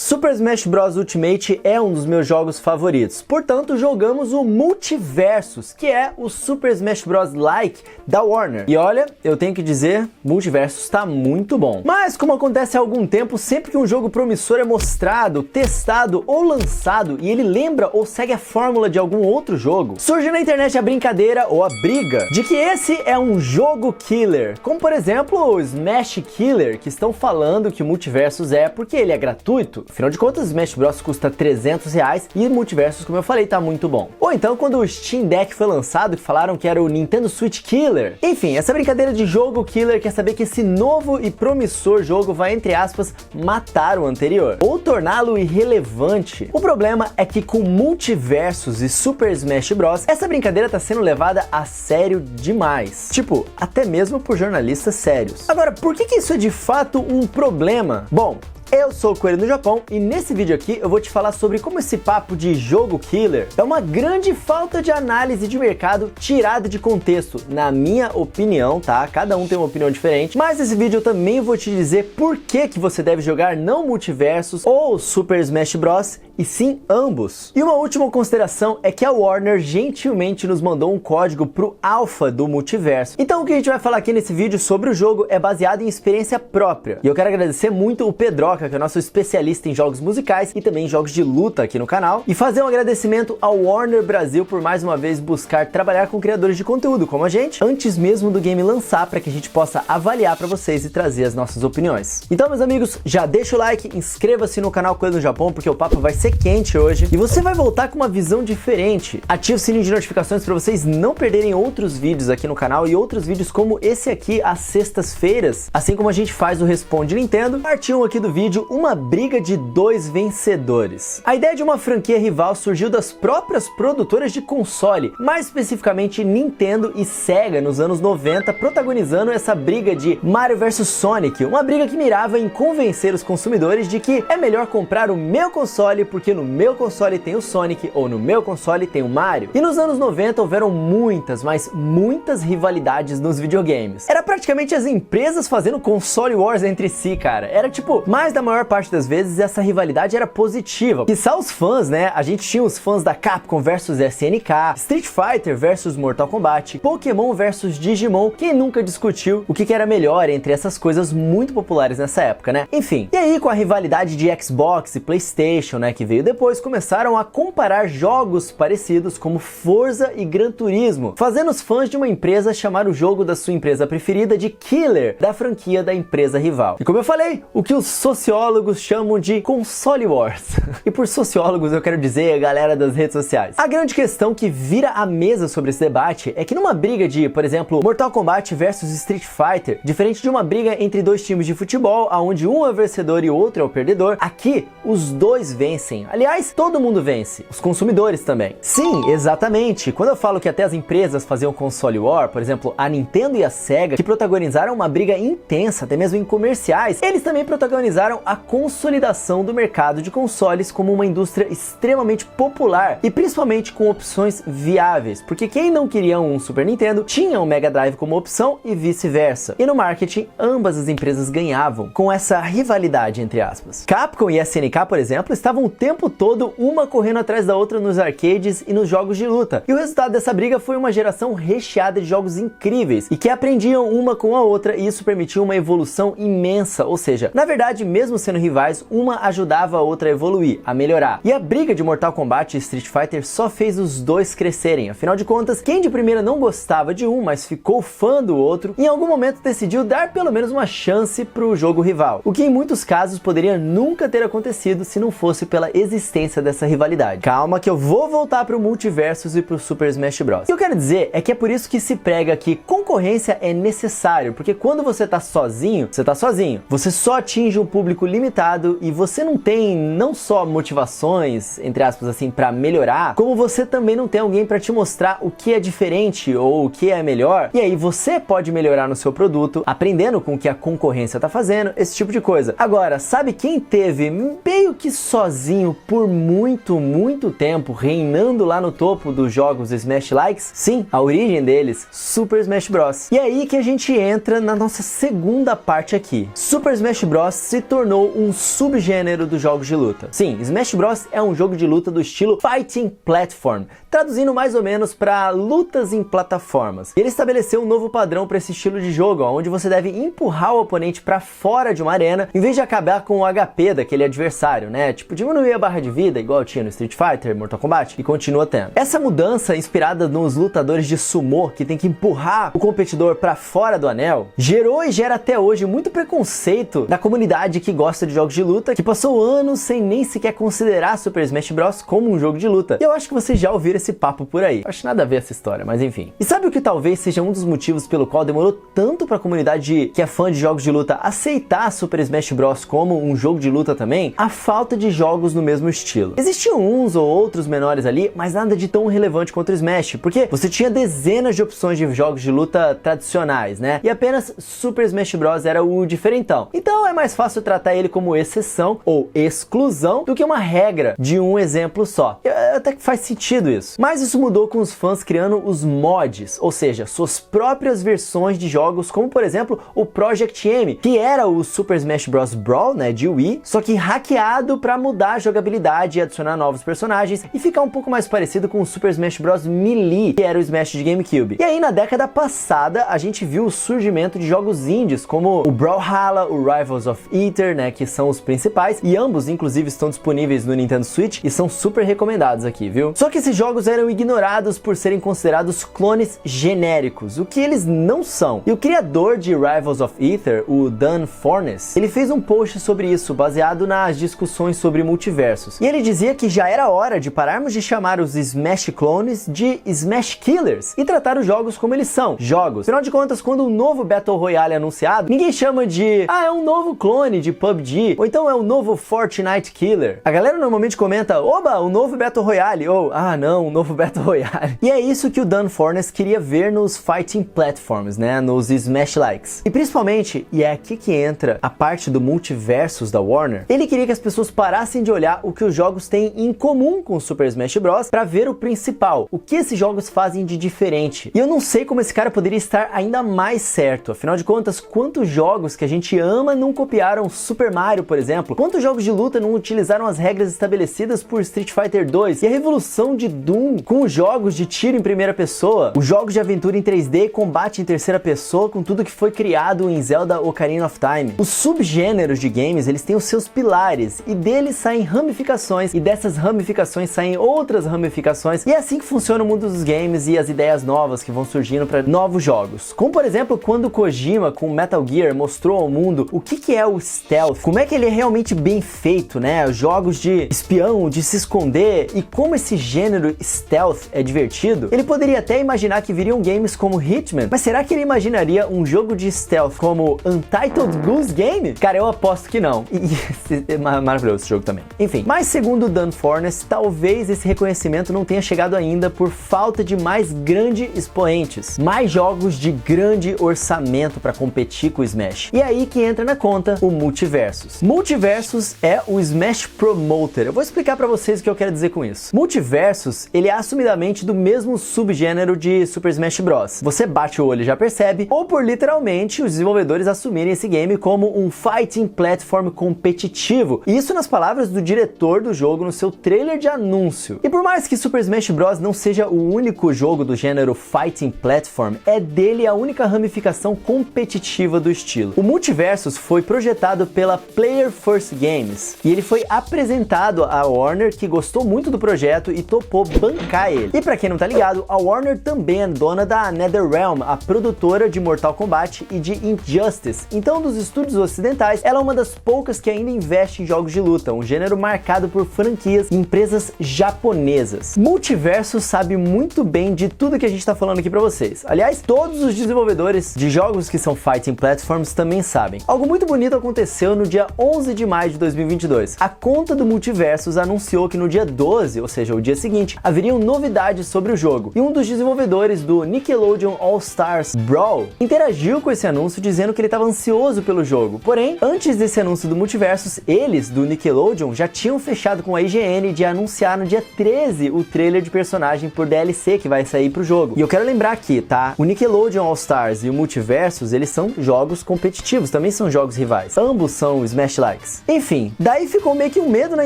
Super Smash Bros Ultimate é um dos meus jogos favoritos, portanto jogamos o Multiversus, que é o Super Smash Bros Like da Warner. E olha, eu tenho que dizer, Multiversus tá muito bom. Mas como acontece há algum tempo, sempre que um jogo promissor é mostrado, testado ou lançado e ele lembra ou segue a fórmula de algum outro jogo, surge na internet a brincadeira ou a briga de que esse é um jogo killer, como por exemplo o Smash Killer, que estão falando que o Multiversus é porque ele é gratuito. Afinal de contas, Smash Bros custa R$300 e o Multiversus, como eu falei, tá muito bom. Ou então quando o Steam Deck foi lançado, que falaram que era o Nintendo Switch Killer. Enfim, essa brincadeira de jogo killer quer saber que esse novo e promissor jogo vai, entre aspas, matar o anterior, ou torná-lo irrelevante. O problema é que com Multiversus e Super Smash Bros, essa brincadeira tá sendo levada a sério demais. Tipo, até mesmo por jornalistas sérios. Agora, por que isso é de fato um problema? Bom, eu sou o Coelho do Japão e nesse vídeo aqui eu vou te falar sobre como esse papo de jogo killer é uma grande falta de análise de mercado tirada de contexto, na minha opinião, tá? Cada um tem uma opinião diferente, mas nesse vídeo eu também vou te dizer por que você deve jogar não Multiversus ou Super Smash Bros, e sim ambos. E uma última consideração é que a Warner gentilmente nos mandou um código pro alpha do Multiverso. Então o que a gente vai falar aqui nesse vídeo sobre o jogo é baseado em experiência própria. E eu quero agradecer muito o Pedroca, que é nosso especialista em jogos musicais e também em jogos de luta aqui no canal, e fazer um agradecimento ao Warner Brasil por mais uma vez buscar trabalhar com criadores de conteúdo como a gente, antes mesmo do game lançar, para que a gente possa avaliar para vocês e trazer as nossas opiniões. Então, meus amigos, já deixa o like, inscreva-se no canal Coelho do Japão, porque o papo vai ser quente hoje e você vai voltar com uma visão diferente. Ative o sininho de notificações para vocês não perderem outros vídeos aqui no canal e outros vídeos como esse aqui às sextas-feiras, assim como a gente faz o Responde Nintendo. Parte 1 aqui do vídeo, uma briga de dois vencedores. A ideia de uma franquia rival surgiu das próprias produtoras de console, mais especificamente Nintendo e Sega nos anos 90, protagonizando essa briga de Mario vs Sonic, uma briga que mirava em convencer os consumidores de que é melhor comprar o meu console porque no meu console tem o Sonic ou no meu console tem o Mario. E nos anos 90 houveram muitas, mas muitas rivalidades nos videogames. Era praticamente as empresas fazendo console wars entre si, cara. Era tipo, mais da maior parte das vezes essa rivalidade era positiva. Quiçá os fãs, né? A gente tinha os fãs da Capcom versus SNK, Street Fighter versus Mortal Kombat, Pokémon versus Digimon. Quem nunca discutiu o que era melhor entre essas coisas muito populares nessa época, né? Enfim, e aí com a rivalidade de Xbox e PlayStation, né, que veio depois, começaram a comparar jogos parecidos como Forza e Gran Turismo, fazendo os fãs de uma empresa chamar o jogo da sua empresa preferida de killer da franquia da empresa rival. E como eu falei, o que os sociólogos chamam de console wars. E por sociólogos eu quero dizer a galera das redes sociais. A grande questão que vira a mesa sobre esse debate é que numa briga de, por exemplo, Mortal Kombat versus Street Fighter, diferente de uma briga entre dois times de futebol, onde um é o vencedor e o outro é o perdedor, aqui os dois vencem. Aliás, todo mundo vence, os consumidores também. Sim, exatamente. Quando eu falo que até as empresas faziam console war, por exemplo, a Nintendo e a Sega, que protagonizaram uma briga intensa, até mesmo em comerciais, eles também protagonizaram a consolidação do mercado de consoles como uma indústria extremamente popular e principalmente com opções viáveis, porque quem não queria um Super Nintendo tinha um Mega Drive como opção e vice-versa. E no marketing, ambas as empresas ganhavam com essa rivalidade, entre aspas. Capcom e SNK, por exemplo, estavam o tempo todo uma correndo atrás da outra nos arcades e nos jogos de luta. E o resultado dessa briga foi uma geração recheada de jogos incríveis e que aprendiam uma com a outra, e isso permitiu uma evolução imensa, ou seja, na verdade, mesmo sendo rivais, uma ajudava a outra a evoluir, a melhorar. E a briga de Mortal Kombat e Street Fighter só fez os dois crescerem. Afinal de contas, quem de primeira não gostava de um, mas ficou fã do outro, em algum momento decidiu dar pelo menos uma chance pro jogo rival. O que em muitos casos poderia nunca ter acontecido se não fosse pela existência dessa rivalidade. Calma que eu vou voltar pro Multiversus e pro Super Smash Bros. O que eu quero dizer é que é por isso que se prega que concorrência é necessário, porque quando você tá sozinho, você tá sozinho. Você só atinge um público limitado e você não tem não só motivações, entre aspas assim, para melhorar, como você também não tem alguém para te mostrar o que é diferente ou o que é melhor. E aí você pode melhorar no seu produto, aprendendo com o que a concorrência tá fazendo, esse tipo de coisa. Agora, sabe quem teve meio que sozinho sozinho por muito tempo, reinando lá no topo dos jogos Smash Likes? Sim, a origem deles, Super Smash Bros. E é aí que a gente entra na nossa segunda parte aqui. Super Smash Bros se tornou um subgênero dos jogos de luta. Sim, Smash Bros é um jogo de luta do estilo Fighting Platform, traduzindo mais ou menos para lutas em plataformas. Ele estabeleceu um novo padrão para esse estilo de jogo, onde você deve empurrar o oponente para fora de uma arena, em vez de acabar com o HP daquele adversário, né? Tipo, diminuir a barra de vida, igual tinha no Street Fighter, Mortal Kombat, e continua tendo. Essa mudança, inspirada nos lutadores de sumô, que tem que empurrar o competidor para fora do anel, gerou e gera até hoje muito preconceito da comunidade que gosta de jogos de luta, que passou anos sem nem sequer considerar Super Smash Bros como um jogo de luta. E eu acho que vocês já ouviram esse papo por aí. Acho nada a ver essa história, mas enfim. E sabe o que talvez seja um dos motivos pelo qual demorou tanto pra comunidade que é fã de jogos de luta aceitar Super Smash Bros como um jogo de luta também? A falta de jogos no mesmo estilo. Existiam uns ou outros menores ali, mas nada de tão relevante quanto o Smash, porque você tinha dezenas de opções de jogos de luta tradicionais, né? E apenas Super Smash Bros era o diferentão. Então é mais fácil tratar ele como exceção ou exclusão do que uma regra de um exemplo só. Até que faz sentido isso. Mas isso mudou com os fãs criando os mods, ou seja, suas próprias versões de jogos, como por exemplo o Project M, que era o Super Smash Bros Brawl, né, de Wii, só que hackeado para mudar a jogabilidade e adicionar novos personagens e ficar um pouco mais parecido com o Super Smash Bros Melee, que era o Smash de GameCube. E aí na década passada a gente viu o surgimento de jogos indies como o Brawlhalla, o Rivals of Aether, né, que são os principais, e ambos inclusive estão disponíveis no Nintendo Switch e são super recomendados aqui, viu? Só que esses jogos eram ignorados por serem considerados clones genéricos, o que eles não são. E o criador de Rivals of Aether, o Dan Fornes, ele fez um post sobre isso, baseado nas discussões sobre multiversos. E ele dizia que já era hora de pararmos de chamar os Smash clones de Smash Killers e tratar os jogos como eles são, jogos. Afinal de contas, quando um novo Battle Royale é anunciado, ninguém chama de é um novo clone de PUBG, ou então é um novo Fortnite Killer. A galera normalmente comenta, oba, um novo Battle Royale, ou não, um novo Battle Royale. E é isso que o Dan Fornes queria ver nos Fighting Platforms, né, nos Smash Likes. E principalmente, e é aqui que entra a parte do multiversos da Warner, ele queria que as pessoas parassem de olhar o que os jogos têm em comum com o Super Smash Bros para ver o principal, o que esses jogos fazem de diferente. E eu não sei como esse cara poderia estar ainda mais certo, afinal de contas, quantos jogos que a gente ama não copiaram Super Mario, por exemplo? Quantos jogos de luta não utilizaram as regras estabelecidas por Street Fighter 2? E a revolução de Doom com os jogos de tiro em primeira pessoa, os jogos de aventura em 3D e combate em terceira pessoa com tudo que foi criado em Zelda Ocarina of Time. Os subgêneros de games, eles têm os seus pilares e deles saem ramificações e dessas ramificações saem outras ramificações e é assim que funciona o mundo dos games e as ideias novas que vão surgindo para novos jogos. Como por exemplo, quando Kojima com Metal Gear mostrou ao mundo o que é o stealth, como é que ele é realmente bem feito, né? Jogos de espião, de se esconder e como esse gênero stealth é divertido. Ele poderia até imaginar que viriam games como Hitman, mas será que ele imaginaria um jogo de stealth como Untitled Goose Game? Cara, eu aposto que não. E é maravilhoso esse jogo também. Enfim, mas segundo o Dan Fornes, talvez esse reconhecimento não tenha chegado ainda por falta de mais grandes expoentes, mais jogos de grande orçamento para competir com o Smash. E é aí que entra na conta o Multiversus. Multiversus é o Smash Promoter. Eu vou explicar para vocês o que eu quero dizer com isso. Multiversus, ele é assumidamente do mesmo subgênero de Super Smash Bros. Você bate o olho e já percebe, ou por literalmente os desenvolvedores assumirem esse game como um fighting platform competitivo. Isso nas palavras do diretor do jogo no seu trailer de anúncio. E por mais que Super Smash Bros não seja o único jogo do gênero fighting platform, é dele a única ramificação competitiva do estilo. O Multiversus foi projetado pela Player First Games e ele foi apresentado à Warner, que gostou muito do projeto e topou bancar ele. E pra quem não tá ligado, a Warner também é dona da NetherRealm, a produtora de Mortal Kombat e de Injustice. Então, dos estúdios ocidentais, ela é uma das poucas que ainda investe em jogos de luta, um gênero marcado por franquias e empresas japonesas. Multiversus sabe muito bem de tudo que a gente tá falando aqui pra vocês. Aliás, todos os desenvolvedores de jogos que são fighting platforms também sabem. Algo muito bonito aconteceu no dia 11 de maio de 2022. A conta do Multiversus anunciou que no dia 12, ou seja, o dia seguinte, haveriam novidades sobre o jogo. E um dos desenvolvedores do Nickelodeon All Stars Brawl interagiu com esse anúncio dizendo que ele estava ansioso pelo jogo. Porém, antes desse anúncio do Multiversus, eles do Nickelodeon já tinham fechado com a IGN de anunciar no dia 13 o trailer de personagem por DLC que vai sair pro jogo. E eu quero lembrar aqui, tá? O Nickelodeon All Stars e o Multiversus, eles são jogos competitivos, também são jogos rivais. Ambos são Smash-likes. Enfim, daí ficou meio que um medo na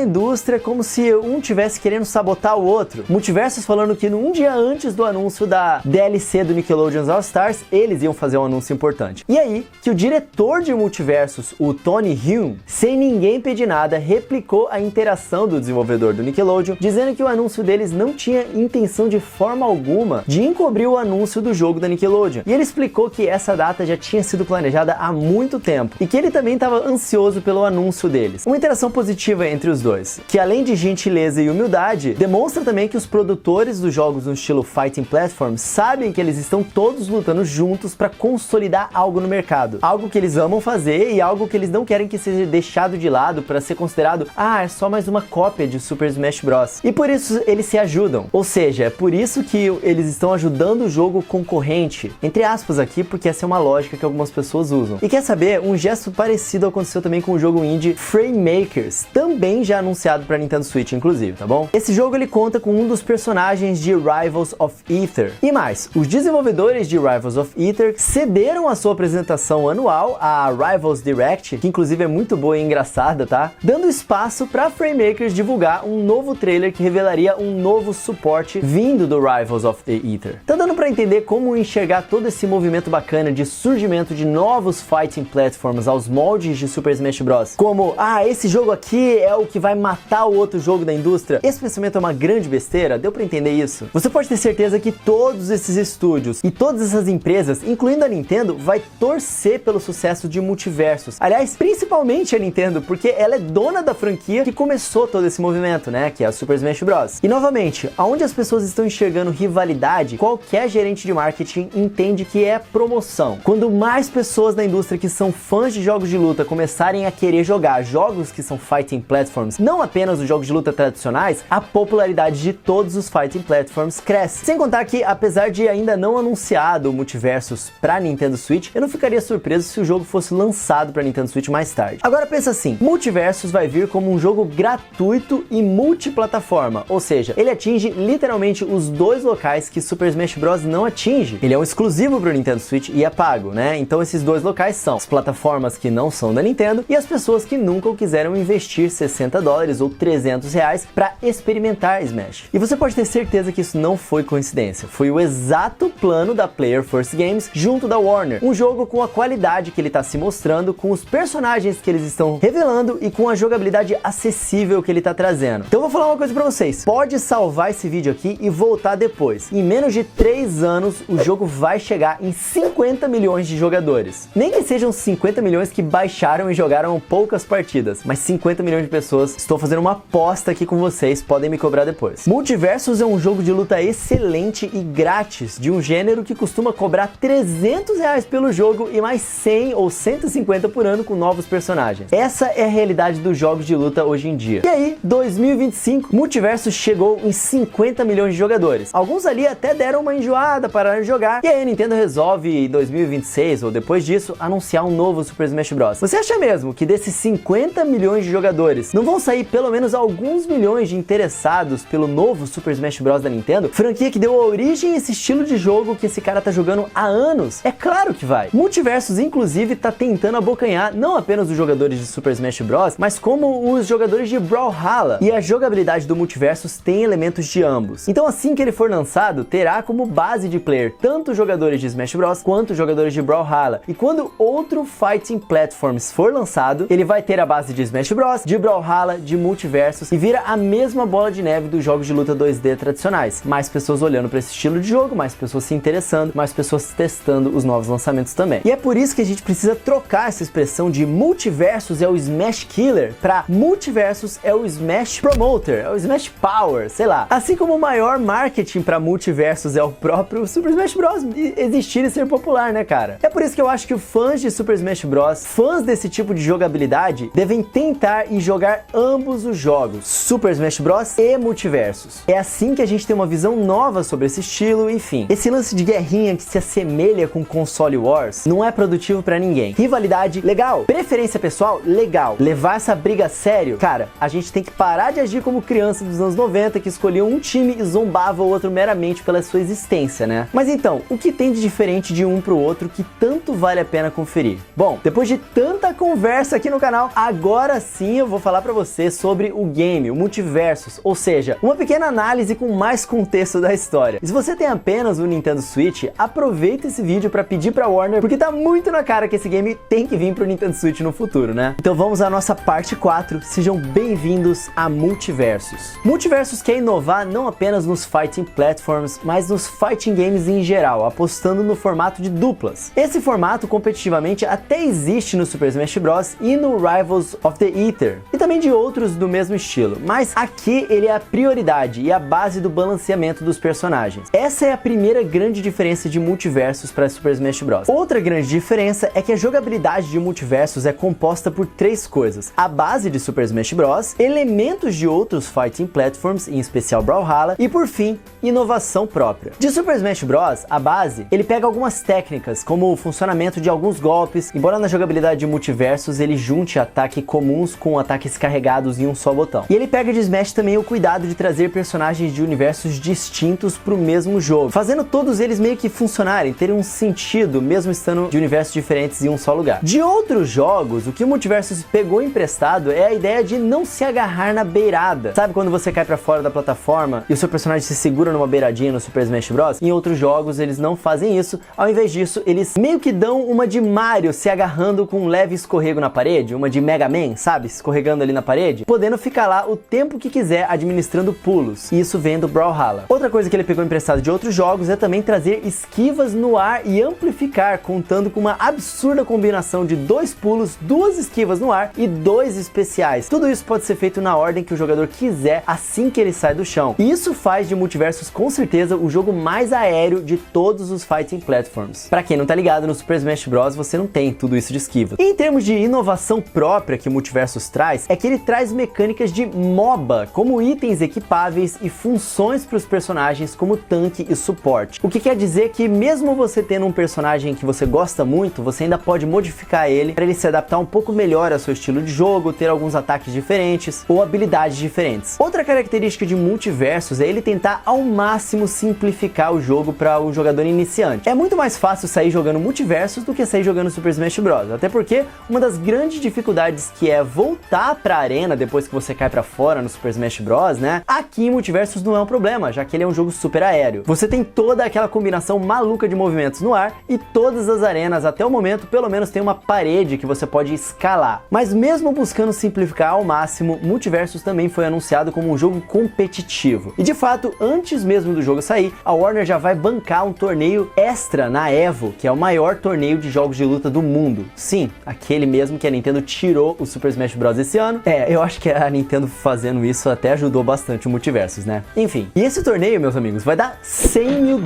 indústria, como se um tivesse querendo sabotar o outro. Multiversus falando que um dia antes do anúncio da DLC do Nickelodeon All Stars, eles iam fazer um anúncio importante. E aí, que o diretor de Multiversus, o Tony Hume, sem ninguém pedir nada, replicou a interação do desenvolvedor do Nickelodeon, dizendo que o anúncio deles não tinha intenção de forma alguma de encobrir o anúncio do jogo da Nickelodeon. E ele explicou que essa data já tinha sido planejada há muito tempo e que ele também estava ansioso pelo anúncio deles. Uma interação positiva entre os dois, que além de gentileza e humildade, demonstra também que os produtores dos jogos no estilo Fighting Platform sabem que eles estão todos lutando juntos para consolidar algo no mercado. Algo que eles amam fazer e algo que eles não querem que seja deixado de lado para ser considerado, é só mais uma cópia de Super Smash Bros. E por isso eles se ajudam. Ou seja, é por isso que eles estão ajudando o jogo concorrente, entre aspas aqui, porque essa é uma lógica que algumas pessoas usam. E quer saber? Um gesto parecido aconteceu também com o jogo indie Framemakers, também já anunciado para Nintendo Switch, inclusive, tá bom? Esse jogo ele conta com um dos personagens de Rivals of Aether. E mais, os desenvolvedores de Rivals of Aether cederam a sua apresentação anual, a Rivals Direct, que inclusive é muito boa e engraçada, tá? Dando espaço para Framemakers divulgar um novo trailer que revelaria um novo suporte vindo do Rivals of the Aether. Tá dando para entender como enxergar todo esse movimento bacana de surgimento de novos fighting platforms aos moldes de Super Smash Bros. Como, esse jogo aqui é o que vai matar o outro jogo da indústria. Esse pensamento é uma grande besteira? Deu para entender isso? Você pode ter certeza que todos esses estúdios e todas essas empresas, incluindo a Nintendo, vai torcer pelo sucesso de Multiversus. Aliás, principalmente a Nintendo, porque ela é dona da franquia que começou todo esse movimento, né? Que é a Super Smash Bros. E novamente, aonde as pessoas estão enxergando rivalidade, qualquer gerente de marketing entende que é promoção. Quando mais pessoas da indústria que são fãs de jogos de luta começarem a querer jogar jogos que são fighting platforms, não apenas os jogos de luta tradicionais, a popularidade de todos os fighting platforms cresce. Sem contar que, apesar de ainda não anunciado o Multiversus para Nintendo Switch, eu não ficaria surpreso se o jogo fosse lançado para Nintendo Switch mais tarde. Agora pensa assim, Multiversus vai vir como um jogo gratuito e multiplataforma, ou seja, ele atinge literalmente os dois locais que Super Smash Bros. Não atinge. Ele é um exclusivo para o Nintendo Switch e é pago, né? Então esses dois locais são as plataformas que não são da Nintendo e as pessoas que nunca quiseram investir $60 ou R$300 para experimentar Smash. E você pode ter certeza que isso não foi coincidência. Foi o exato plano da Player First Games junto da Warner. Um jogo com a qualidade que ele está se mostrando, com os personagens que eles estão revelando e com a jogabilidade acessível que ele está trazendo. Então eu vou falar uma coisa para vocês. Pode salvar esse vídeo aqui e voltar depois. Em menos de 3 anos, o jogo vai chegar em 50 milhões de jogadores. Nem que sejam 50 milhões que baixaram e jogaram poucas partidas, mas 50 milhões de pessoas. Estou fazendo uma aposta aqui com vocês, podem me cobrar depois. Multiversus é um jogo de luta excelente e grátis, de um gênero que costuma cobrar R$300 pelo jogo e mais 100 ou 150 por ano com novos personagens. Essa é a realidade dos jogos de luta hoje em dia. E aí, 2025, Multiversus chegou em 50 milhões de jogadores. Alguns ali até deram uma enjoada, pararam de jogar, e aí a Nintendo resolve em 2026 ou depois disso anunciar um novo Super Smash Bros. Você acha mesmo que desses 50 milhões de jogadores não vão sair pelo menos alguns milhões de interessados pelo novo Super Smash Bros. Da Nintendo? Franquia que deu origem a esse estilo de jogo que esse cara tá jogando há anos. É claro que vai. Multiversus, inclusive, tá tentando abocanhar não apenas os jogadores de Super Smash Bros, mas como os jogadores de Brawlhalla. E a jogabilidade do Multiversus tem elementos de ambos. Então assim que ele for lançado, terá como base de player tanto jogadores de Smash Bros quanto jogadores de Brawlhalla. E quando outro Fighting Platforms for lançado, ele vai ter a base de Smash Bros, de Brawlhalla, de Multiversus e vira a mesma bola de neve dos jogos de luta 2D tradicionais. Mais pessoas olhando para esse estilo de jogo, mais pessoas se interessando, mais pessoas testando os novos lançamentos também. E é por isso que a gente precisa trocar essa expressão de Multiversus é o Smash Killer para Multiversus é o Smash Promoter, é o Smash Power, sei lá. Assim como o maior marketing para Multiversus é o próprio Super Smash Bros existir e ser popular, né, cara? É por isso que eu acho que os fãs de Super Smash Bros, fãs desse tipo de jogabilidade, devem tentar e jogar ambos os jogos, Super Smash Bros e Multiversus. É assim que a gente tem uma visão nova sobre esse estilo, enfim. Esse lance de guerrinha que se assemelha com console wars não é produtivo pra ninguém. Rivalidade, legal. Preferência pessoal, legal. Levar essa briga a sério, sério? Cara, a gente tem que parar de agir como criança dos anos 90 que escolhiam um time e zombava o outro meramente pela sua existência, né? Mas então, o que tem de diferente de um pro outro que tanto vale a pena conferir? Bom, depois de tanta conversa aqui no canal, agora sim eu vou falar pra você sobre o game, o Multiversus, ou seja, uma pequena análise com mais contexto da história. E se você tem apenas o Nintendo Switch, aproveita esse vídeo pra pedir pra Warner, porque tá muito na cara que esse game tem que vir pro Nintendo Switch no futuro, né? Então vamos à nossa parte 4, sejam bem-vindos a Multiversus. Multiversus quer inovar não apenas nos fighting platforms, mas nos fighting games em geral, apostando no formato de duplas. Esse formato competitivamente até existe no Super Smash Bros. E no Rivals of the Aether, e também de outros do mesmo estilo, mas aqui ele é a prioridade e a base do balanceamento dos personagens. Essa é a primeira grande diferença de Multiversus para Super Smash Bros. Outra grande diferença é que a jogabilidade de Multiversus é composta por três coisas: a base de Super Smash Bros, elementos de outros fighting platforms, em especial Brawlhalla, e por fim, inovação própria. De Super Smash Bros, a base, ele pega algumas técnicas, como o funcionamento de alguns golpes, embora na jogabilidade de Multiversus ele junte ataques comuns com ataques carregados em um só botão. E ele pega de Smash também o cuidado de trazer personagens de universos distintos pro mesmo jogo, fazendo todos eles meio que funcionarem, terem um sentido, mesmo estando de universos diferentes em um só lugar. De outros jogos, o que o Multiversus pegou emprestado é a ideia de não se agarrar na beirada. Sabe quando você cai pra fora da plataforma e o seu personagem se segura numa beiradinha no Super Smash Bros? Em outros jogos eles não fazem isso, ao invés disso eles meio que dão uma de Mario se agarrando com um leve escorrego na parede, uma de Mega Man, sabe? Escorregando ali na parede, podendo ficar lá o tempo que quiser administrando pulos. E isso vem do Brawlhalla. Outra coisa que ele pegou emprestado de outros jogos é também trazer esquivas no ar e amplificar, contando com uma absurda combinação de 2 pulos, 2 esquivas no ar e 2 especiais. Tudo isso pode ser feito na ordem que o jogador quiser assim que ele sai do chão. E isso faz de Multiversus com certeza o jogo mais aéreo de todos os fighting platforms. Pra quem não tá ligado, no Super Smash Bros você não tem tudo isso de esquiva. E em termos de inovação própria que o Multiversus traz, é que ele traz mecânicas de MOBA, como itens equipáveis e funções para os personagens como tanque e suporte. O que quer dizer que mesmo você tendo um personagem que você gosta muito, você ainda pode modificar ele para ele se adaptar um pouco melhor ao seu estilo de jogo, ter alguns ataques diferentes ou habilidades diferentes. Outra característica de Multiversus é ele tentar ao máximo simplificar o jogo para o jogador iniciante. É muito mais fácil sair jogando Multiversus do que sair jogando Super Smash Bros. Até porque uma das grandes dificuldades que é voltar pra arena depois que você cai pra fora no Super Smash Bros, né? Aqui em Multiversus não é um problema, já que ele é um jogo super aéreo. Você tem toda aquela combinação maluca de movimentos no ar e todas as arenas até o momento pelo menos tem uma parede que você pode escalar. Mas mesmo buscando simplificar ao máximo, Multiversus também foi anunciado como um jogo competitivo. E de fato, antes mesmo do jogo sair, a Warner já vai bancar um torneio extra na EVO, que é o maior torneio de jogos de luta do mundo. Sim, aquele mesmo que a Nintendo tirou o Super Smash Bros esse ano. Eu acho que a Nintendo fazendo isso até ajudou bastante o Multiversus, né? Enfim, e esse torneio, meus amigos, vai dar $100 mil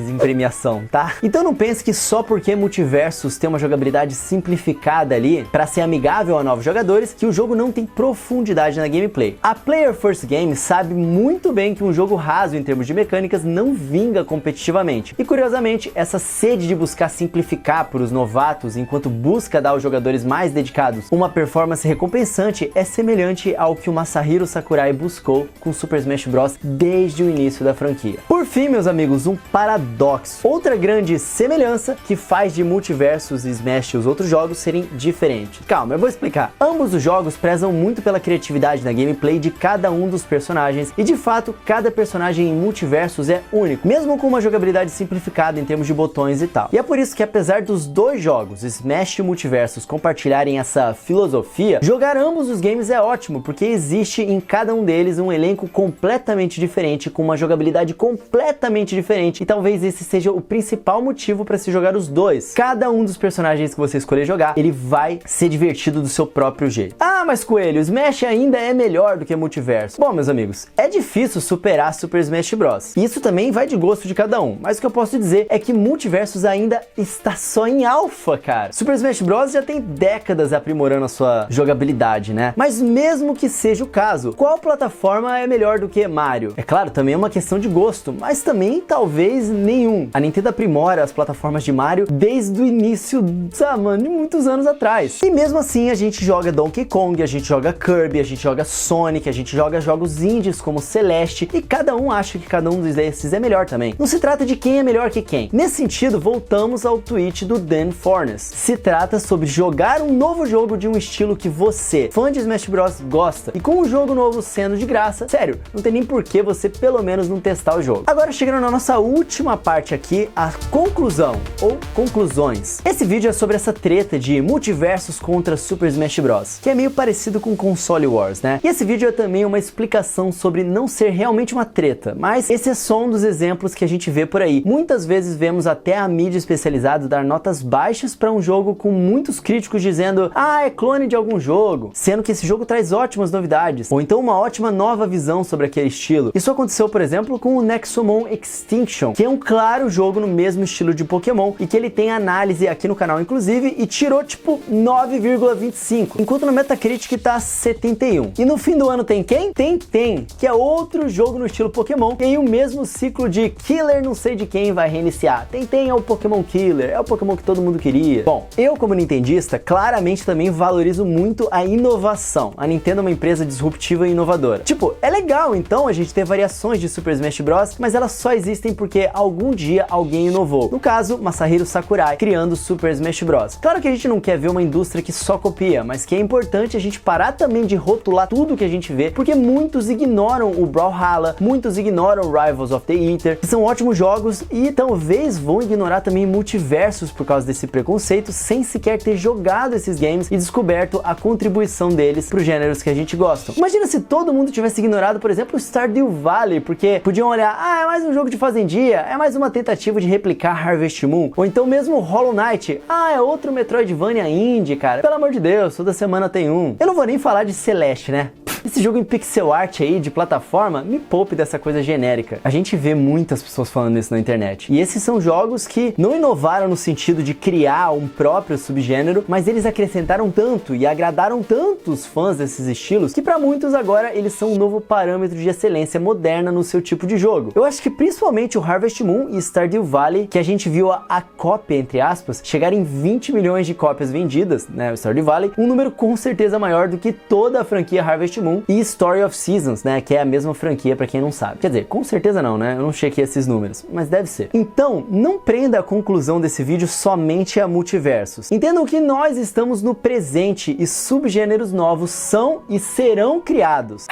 em premiação, tá? Então não pense que só porque Multiversus tem uma jogabilidade simplificada ali, pra ser amigável a novos jogadores, que o jogo não tem profundidade na gameplay. A Player First Game sabe muito bem que um jogo raso em termos de mecânicas não vinga competitivamente. E curiosamente, essa sede de buscar simplificar para os novatos enquanto busca dar aos jogadores mais dedicados uma performance recompensante é semelhante ao que o Masahiro Sakurai buscou com Super Smash Bros. Desde o início da franquia. Por fim, meus amigos, um paradoxo. Outra grande semelhança que faz de Multiversus e Smash e os outros jogos serem diferentes. Calma, eu vou explicar. Ambos os jogos prezam muito pela criatividade na gameplay de cada um dos personagens e de fato, cada personagem em Multiversus é único, mesmo com uma jogabilidade simplificada em termos de botões e tal. E é por isso que apesar dos dois jogos, Smash e Multiversus, compartilharem essa filosofia, jogar ambos os games é ótimo, porque existe em cada um deles um elenco completamente diferente, com uma jogabilidade completamente diferente, e talvez esse seja o principal motivo para se jogar os dois. Cada um dos personagens que você escolher jogar, ele vai ser divertido do seu próprio jeito. Ah, mas Coelho, Smash ainda é melhor do que Multiversus. Bom, meus amigos, é difícil superar Super Smash Bros. Isso também vai de gosto de cada um, mas o que eu posso dizer é que Multiversus ainda está só em alpha, cara. Super Smash Bros. Já tem décadas aprimorando a sua jogabilidade, né? Mas mesmo que seja o caso, qual plataforma é melhor do que Mario? É claro, também é uma questão de gosto, mas também talvez nenhum. A Nintendo aprimora as plataformas de Mario desde o início, sabe, mano, de muitos anos atrás. E mesmo assim a gente joga Donkey Kong, a gente joga Kirby, a gente joga Sonic, a gente joga jogos indies como Celeste, e cada um acha que cada um desses é melhor também. Não se trata de quem é melhor que quem. Nesse sentido, voltamos ao tweet do Dan Fornes. Se trata sobre jogar um novo jogo de um estilo que você, fã de Smash Bros, gosta, e com um jogo novo sendo de graça, sério, não tem nem por que você pelo menos não testar o jogo. Agora chegando na nossa última parte aqui, a conclusão, ou conclusões. Esse vídeo é sobre essa treta de multiversos contra Super Smash Bros, que é meio parecido com Console Wars, né? E esse vídeo é também uma explicação sobre não ser realmente uma treta, mas esse é só um dos exemplos que a gente vê por aí. Muitas vezes vemos até a mídia especializada dar notas baixas para um jogo com muitos críticos dizendo é clone de algum jogo, sendo que esse jogo traz ótimas novidades, ou então uma ótima nova visão sobre aquele estilo. Isso aconteceu, por exemplo, com o Nexomon Extinction, que é um claro jogo no mesmo estilo de Pokémon e que ele tem análise aqui no canal inclusive e tirou tipo 9,25, enquanto no Metacritic tá 71. E no fim do ano tem quem? Tem, que é outro jogo no estilo Pokémon, e aí o mesmo ciclo de Killer não sei de quem vai reiniciar. Tem é o Pokémon Killer, é o Pokémon que todo mundo queria. Bom, eu como nintendista, claramente também valorizo muito a inovação. A Nintendo é uma empresa disruptiva e inovadora. Tipo, é legal então a gente ter variações de Super Smash Bros, mas elas só existem porque algum dia alguém inovou. No caso, Masahiro Sakurai criando Super Smash Bros. Claro que a gente não quer ver uma indústria que só copia, mas que é importante a gente parar também de rotular tudo que a gente vê, porque muitos ignoram o Brawlhalla, muitos ignoram Rivals of the Aether, que são ótimos jogos, e talvez vão ignorar também multiversos por causa desse preconceito, sem sequer ter jogado esses games e descoberto a contribuição deles para os gêneros que a gente gosta. Imagina se todo mundo tivesse ignorado, por exemplo, Stardew Valley, porque podiam olhar, é mais um jogo de fazendia, é mais uma tentativa de replicar Harvest Moon, ou então mesmo Hollow Knight, é outro Metroidvania indie, cara, pelo amor de Deus, toda semana tem um. Eu não vou nem falar de Celeste, né? Esse jogo em pixel art aí, de plataforma, me poupe dessa coisa genérica. A gente vê muitas pessoas falando isso na internet. E esses são jogos que não inovaram no sentido de criar um próprio subgênero, mas eles acrescentaram tanto e agradaram tanto os fãs desses estilos, que para muitos agora eles são um novo parâmetro de excelência moderna no seu tipo de jogo. Eu acho que principalmente o Harvest Moon e Stardew Valley, que a gente viu a cópia, entre aspas, chegar em 20 milhões de cópias vendidas, né, o Stardew Valley, um número com certeza maior do que toda a franquia Harvest Moon e Story of Seasons, né, que é a mesma franquia pra quem não sabe. Quer dizer, com certeza não, né, eu não chequei esses números, mas deve ser. Então, não prenda a conclusão desse vídeo somente a multiversos. Entendam que nós estamos no presente e subgêneros novos são e serão criados.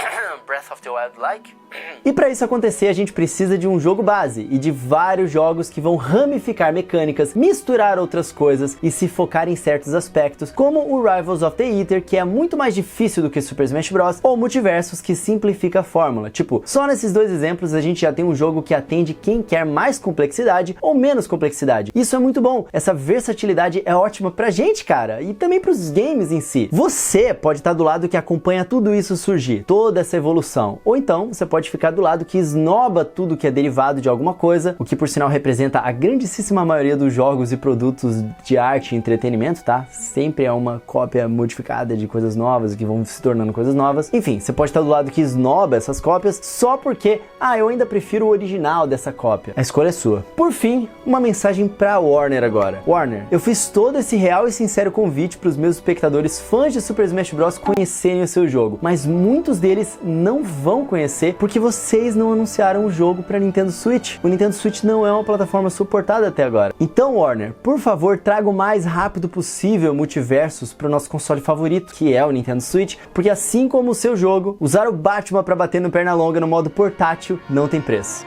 Breath of the Wild like? E para isso acontecer, a gente precisa de um jogo base e de vários jogos que vão ramificar mecânicas, misturar outras coisas e se focar em certos aspectos, como o Rivals of the Aether, que é muito mais difícil do que Super Smash Bros, ou Multiversos, que simplifica a fórmula. Tipo, só nesses dois exemplos a gente já tem um jogo que atende quem quer mais complexidade ou menos complexidade. Isso é muito bom, essa versatilidade é ótima pra gente, cara, e também pros games em si. Você pode estar do lado que acompanha tudo isso surgir, toda essa evolução, ou então você pode ficar do lado que esnoba tudo que é derivado de alguma coisa, o que por sinal representa a grandíssima maioria dos jogos e produtos de arte e entretenimento, tá? Sempre é uma cópia modificada de coisas novas que vão se tornando coisas novas. Enfim, você pode estar do lado que esnoba essas cópias só porque, eu ainda prefiro o original dessa cópia. A escolha é sua. Por fim, uma mensagem pra Warner agora. Warner, eu fiz todo esse real e sincero convite para os meus espectadores fãs de Super Smash Bros conhecerem o seu jogo, mas muitos deles não vão conhecer porque vocês não anunciaram o jogo para Nintendo Switch. O Nintendo Switch não é uma plataforma suportada até agora. Então, Warner, por favor, traga o mais rápido possível multiversos para o nosso console favorito, que é o Nintendo Switch, porque assim como o seu jogo, usar o Batman para bater no Pernalonga no modo portátil não tem preço.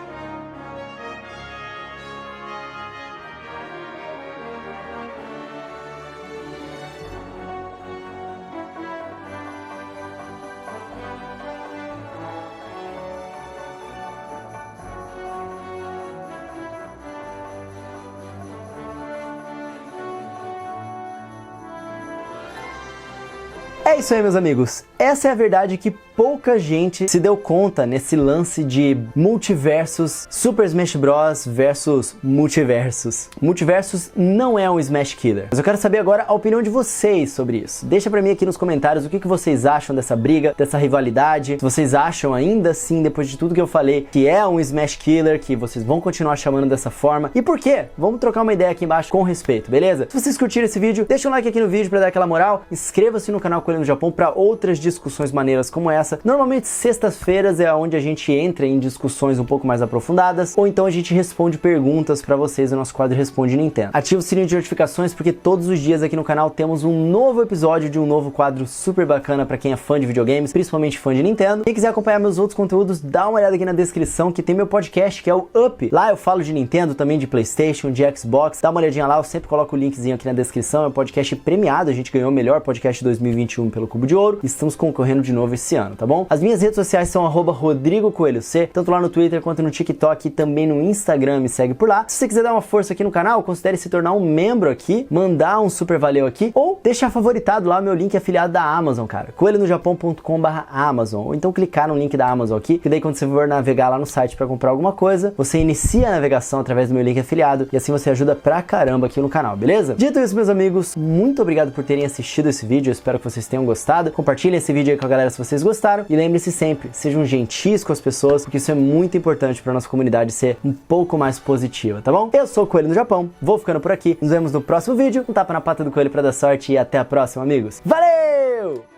É isso aí, meus amigos. Essa é a verdade que pouca gente se deu conta nesse lance de multiversos, Super Smash Bros versus multiversos. Multiversos não é um Smash Killer. Mas eu quero saber agora a opinião de vocês sobre isso. Deixa pra mim aqui nos comentários o que vocês acham dessa briga, dessa rivalidade. Se vocês acham ainda assim, depois de tudo que eu falei, que é um Smash Killer, que vocês vão continuar chamando dessa forma. E por quê? Vamos trocar uma ideia aqui embaixo com respeito, beleza? Se vocês curtiram esse vídeo, deixa um like aqui no vídeo pra dar aquela moral. Inscreva-se no canal Coelho no Japão pra outras discussões maneiras como essa. Normalmente sextas-feiras é onde a gente entra em discussões um pouco mais aprofundadas, ou então a gente responde perguntas pra vocês no nosso quadro Responde Nintendo. Ativa o sininho de notificações porque todos os dias aqui no canal temos um novo episódio de um novo quadro super bacana pra quem é fã de videogames, principalmente fã de Nintendo. Quem quiser acompanhar meus outros conteúdos, dá uma olhada aqui na descrição que tem meu podcast, que é o Up. Lá eu falo de Nintendo, também de PlayStation, de Xbox. Dá uma olhadinha lá, eu sempre coloco o linkzinho aqui na descrição. É um podcast premiado, a gente ganhou o melhor podcast 2021 pelo Cubo de Ouro. Estamos concorrendo de novo esse ano, tá bom? As minhas redes sociais são @RodrigoCoelhoC, tanto lá no Twitter quanto no TikTok e também no Instagram, me segue por lá. Se você quiser dar uma força aqui no canal, considere se tornar um membro aqui, mandar um super valeu aqui, ou deixar favoritado lá, meu link afiliado da Amazon, cara, coelhonojapão.com/Amazon, ou então clicar no link da Amazon aqui, que daí quando você for navegar lá no site para comprar alguma coisa, você inicia a navegação através do meu link afiliado, e assim você ajuda pra caramba aqui no canal, beleza? Dito isso, meus amigos, muito obrigado por terem assistido esse vídeo, eu espero que vocês tenham gostado. Compartilhem esse vídeo aí com a galera se vocês gostaram, e lembre-se sempre, sejam gentis com as pessoas, porque isso é muito importante pra nossa comunidade ser um pouco mais positiva, tá bom? Eu sou o Coelho no Japão, vou ficando por aqui, nos vemos no próximo vídeo, um tapa na pata do coelho pra dar sorte e até a próxima, amigos. Valeu!